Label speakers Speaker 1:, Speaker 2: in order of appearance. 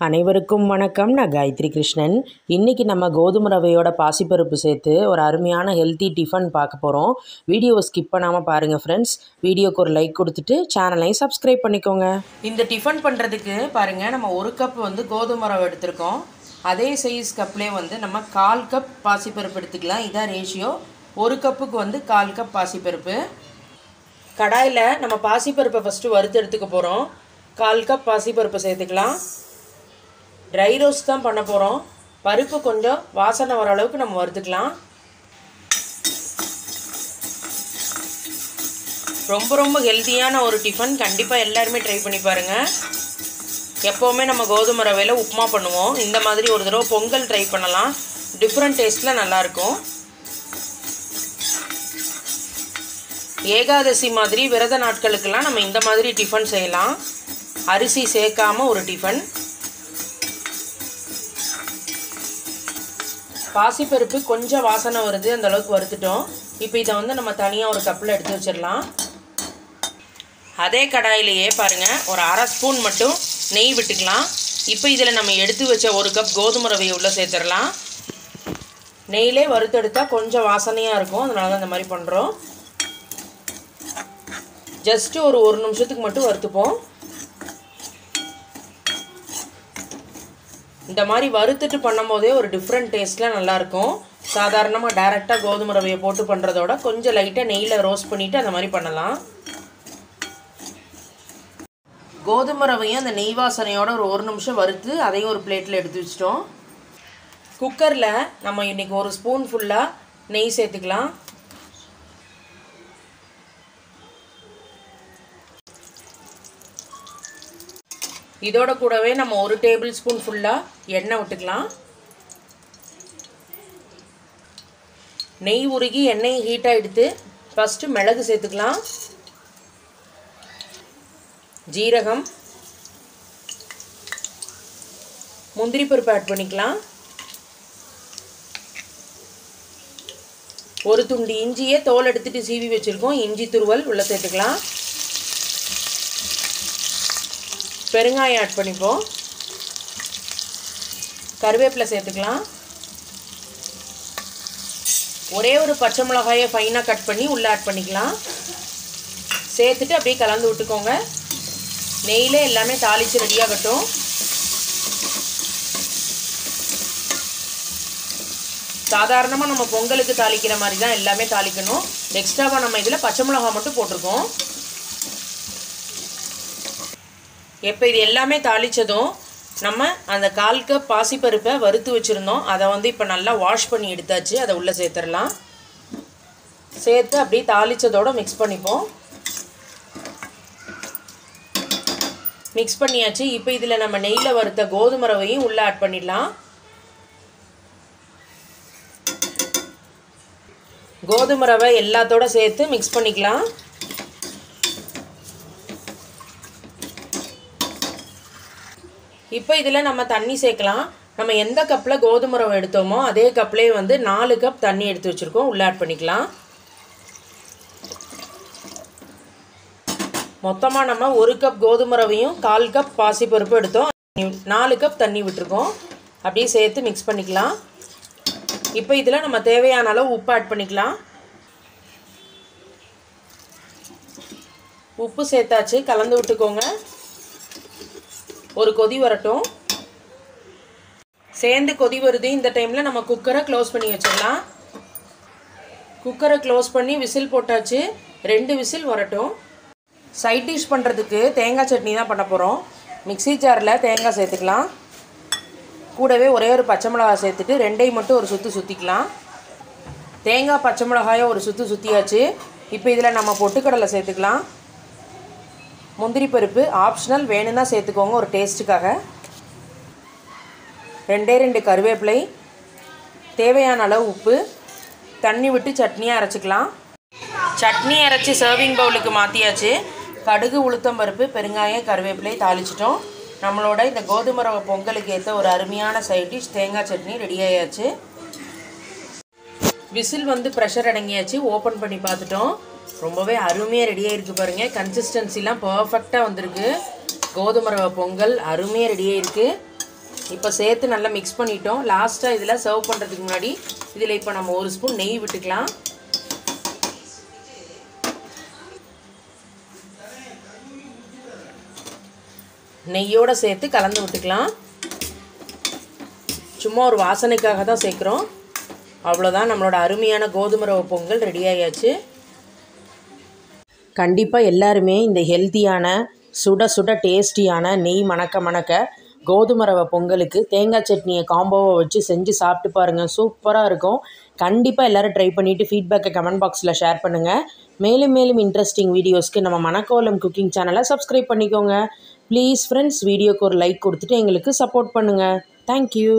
Speaker 1: அனைவருக்கும் வணக்கம். நான் காயத்ரி கிருஷ்ணன். இன்றைக்கி நம்ம கோதுமை ரவையோட பாசிப்பருப்பு சேர்த்து ஒரு அருமையான ஹெல்த்தி டிஃபன் பார்க்க போகிறோம். வீடியோவை ஸ்கிப் பண்ணாமல் பாருங்கள் ஃப்ரெண்ட்ஸ். வீடியோக்கு ஒரு லைக் கொடுத்துட்டு சேனலையும் சப்ஸ்கிரைப் பண்ணிக்கோங்க. இந்த டிஃபன் பண்ணுறதுக்கு பாருங்கள், நம்ம 1 கப் கோதுமை ரவை எடுத்திருக்கோம். அதே சைஸ் கப்லேயே நம்ம 1/4 கப் பாசிப்பருப்பு எடுத்துக்கலாம். இதான் ரேஷியோ. 1 கப்புக்கு 1/4 கப் பாசிப்பருப்பு. கடாயில் நம்ம பாசிப்பருப்பை ஃபஸ்ட்டு வறுத்து எடுத்துக்க போகிறோம். 1/4 கப் பாசிப்பருப்பை சேர்த்துக்கலாம். ட்ரை ரோஸ்ட் தான் பண்ண போகிறோம். பருப்பு கொஞ்சம் வாசனை வர அளவுக்கு நம்ம வறுத்துக்கலாம். ரொம்ப ஹெல்த்தியான ஒரு டிஃபன். கண்டிப்பாக எல்லாருமே ட்ரை பண்ணி பாருங்கள். எப்போவுமே நம்ம கோதுமை ரவையில் உப்புமா பண்ணுவோம். இந்த மாதிரி ஒரு தடவை பொங்கல் ட்ரை பண்ணலாம். டிஃப்ரெண்ட் டேஸ்ட்டில் நல்லாயிருக்கும். ஏகாதசி மாதிரி விரத நாட்களுக்கெல்லாம் நம்ம இந்த மாதிரி டிஃபன் செய்யலாம். அரிசி சேர்க்காமல் ஒரு டிஃபன். பாசிப்பருப்பு கொஞ்சம் வாசனை வருது, அந்த அளவுக்கு வறுத்துட்டோம். இப்போ இதை நம்ம தனியாக ஒரு கப்பில் எடுத்து வச்சிடலாம். அதே கடாயிலேயே பாருங்கள், ஒரு 1/2 ஸ்பூன் மட்டும் நெய் விட்டுக்கலாம். இப்போ இதில் நம்ம எடுத்து வச்ச 1 கப் கோதுமை ரவையை உள்ளே சேர்த்துடலாம். நெய்யிலே வறுத்தெடுத்தால் கொஞ்சம் வாசனையாக இருக்கும், அதனால தான் இந்த மாதிரி பண்ணுறோம். ஜஸ்ட்டு ஒரு 1 நிமிஷத்துக்கு மட்டும் வறுத்துப்போம். இந்த மாதிரி வறுத்துட்டு பண்ணும் போதே ஒரு டிஃப்ரெண்ட் டேஸ்ட்டில் நல்லாயிருக்கும். சாதாரணமாக டைரெக்டாக கோதுமை ரவையை போட்டு பண்ணுறதோட கொஞ்சம் லைட்டாக நெய்யில் ரோஸ்ட் பண்ணிவிட்டு அந்த மாதிரி பண்ணலாம். கோதுமை ரவையும் அந்த நெய் வாசனையோட ஒரு 1 நிமிஷம் வறுத்து அதையும் ஒரு பிளேட்டில் எடுத்து வச்சிட்டோம். குக்கரில் நம்ம இன்றைக்கி 1 ஸ்பூன் ஃபுல்லாக நெய் சேர்த்துக்கலாம். இதோட கூடவே நம்ம 1 டேபிள் ஸ்பூன் ஃபுல்லாக எண்ணெய் விட்டுக்கலாம். நெய் உருகி எண்ணெய் ஹீட்டாக எடுத்து ஃபஸ்ட்டு மிளகு சேர்த்துக்கலாம். ஜீரகம், முந்திரி பருப்பு ஆட் பண்ணிக்கலாம். ஒரு துண்டு இஞ்சியை தோல் எடுத்துட்டு சீவி வச்சுருக்கோம். இஞ்சி துருவல் உள்ளே சேர்த்துக்கலாம். பெருங்காயம் ஆட் பண்ணிப்போம். கருவேப்பிலை சேர்த்துக்கலாம். ஒரே ஒரு பச்சை மிளகாயை ஃபைனாக கட் பண்ணி உள்ளே ஆட் பண்ணிக்கலாம். சேர்த்துட்டு அப்படியே கலந்து விட்டுக்கோங்க. நெய்யிலே எல்லாமே தாளித்து ரெடியாகட்டும். சாதாரணமாக நம்ம பொங்கலுக்கு தாளிக்கிற மாதிரி தான் எல்லாமே தாளிக்கணும். எக்ஸ்ட்ராவாக நம்ம இதில் பச்சை மிளகாய் மட்டும் போட்டிருக்கோம். இப்போ இது எல்லாமே தாளித்ததும் நம்ம அந்த 1/4 கப் பாசிப்பருப்பை வறுத்து வச்சுருந்தோம். அதை இப்போ நல்லா வாஷ் பண்ணி எடுத்தாச்சு. அதை உள்ளே சேர்த்துடலாம். சேர்த்து அப்படியே தாளித்ததோடு மிக்ஸ் பண்ணிப்போம். மிக்ஸ் பண்ணியாச்சு. இப்போ இதில் நம்ம நெய்யில் வறுத்த கோதுமை ரவையும் உள்ளே ஆட் பண்ணிடலாம். கோதுமை ரவை எல்லாத்தோட சேர்த்து மிக்ஸ் பண்ணிக்கலாம். இப்போ இதில் நம்ம தண்ணி சேர்க்கலாம். நம்ம எந்த கப்பில் கோதுமை ரவை எடுத்தோமோ அதே கப்லேயே 4 கப் தண்ணி எடுத்து வச்சுருக்கோம். உள்ளே ஆட் பண்ணிக்கலாம். மொத்தமாக நம்ம 1 கப் கோதுமை ரவையும் 1/4 கப் பாசிப்பருப்பு எடுத்தோம். 4 கப் தண்ணி விட்டுருக்கோம். அப்படியே சேர்த்து மிக்ஸ் பண்ணிக்கலாம். இப்போ இதில் நம்ம தேவையான அளவு உப்பு ஆட் பண்ணிக்கலாம். உப்பு சேர்த்தாச்சு. கலந்து விட்டுக்கோங்க. ஒரு கொதி வரட்டும். சேர்ந்து கொதி வருது. இந்த டைமில் நம்ம குக்கரை க்ளோஸ் பண்ணி வச்சிடலாம். குக்கரை க்ளோஸ் பண்ணி விசில் போட்டாச்சு. 2 விசில் வரட்டும். சைட் டிஷ் பண்ணுறதுக்கு தேங்காய் சட்னி தான் பண்ண போகிறோம். மிக்ஸி ஜாரில் தேங்காய் சேர்த்துக்கலாம். கூடவே ஒரே ஒரு பச்சை மிளகாய் சேர்த்துட்டு 2ஐயும் மட்டும் ஒரு சுற்றி சுற்றிக்கலாம். தேங்காய் பச்சை மிளகாயை ஒரு சுற்றியாச்சு. இப்போ இதில் நம்ம பொட்டுக்கடலை சேர்த்துக்கலாம். முந்திரி பருப்பு ஆப்ஷனல், வேணும்னா சேர்த்துக்கோங்க ஒரு டேஸ்ட்டுக்காக. 2 கருவேப்பிலை, தேவையான அளவு உப்பு, தண்ணி விட்டு சட்னியாக அரைச்சிக்கலாம். சட்னி அரைச்சி சர்விங் பவுலுக்கு மாற்றியாச்சு. கடுகு, உளுத்தம் பருப்பு, பெருங்காயம், கருவேப்பிலை தாளிச்சிட்டோம். நம்மளோட இந்த கோதுமை ரவை பொங்கலுக்கு ஏற்ற ஒரு அருமையான சைட் டிஷ் தேங்காய் சட்னி ரெடி ஆயாச்சு. விசில் ப்ரெஷர் அடங்கியாச்சு. ஓப்பன் பண்ணி பார்த்துட்டோம். ரொம்பவே அருமையாக ரெடியாக இருக்குது பாருங்கள். கன்சிஸ்டன்சிலாம் பர்ஃபெக்டாக வந்திருக்கு. கோதுமை ரவை பொங்கல் அருமையாக ரெடியாக இருக்குது. இப்போ சேர்த்து நல்லா மிக்ஸ் பண்ணிட்டோம். லாஸ்ட்டாக இதில் சர்வ் பண்ணுறதுக்கு முன்னாடி இதில் இப்போ நம்ம 1 ஸ்பூன் நெய் விட்டுக்கலாம். நெய்யோடு சேர்த்து கலந்து விட்டுக்கலாம். சும்மா ஒரு வாசனைக்காக தான் சேர்க்குறோம். அவ்வளோதான், நம்மளோட அருமையான கோதுமை ரவை பொங்கல் ரெடி ஆயாச்சு. கண்டிப்பாக எல்லாருமே இந்த ஹெல்த்தியான சுட சுட டேஸ்டியான நெய் மணக்க மணக்க கோதுமை ரவை பொங்கலுக்கு தேங்காய் சட்னியை காம்போவை வச்சு செஞ்சு சாப்பிட்டு பாருங்கள். சூப்பராக இருக்கும். கண்டிப்பாக எல்லோரும் ட்ரை பண்ணிவிட்டு ஃபீட்பேக்கை கமெண்ட் பாக்ஸில் ஷேர் பண்ணுங்கள். மேலும் மேலும் இன்ட்ரெஸ்டிங் வீடியோஸ்க்கு நம்ம மணக்கோலம் குக்கிங் சேனலை சப்ஸ்கிரைப் பண்ணிக்கோங்க. ப்ளீஸ் ஃப்ரெண்ட்ஸ், வீடியோக்கு ஒரு லைக் கொடுத்துட்டு எங்களுக்கு சப்போர்ட் பண்ணுங்கள். தேங்க்யூ.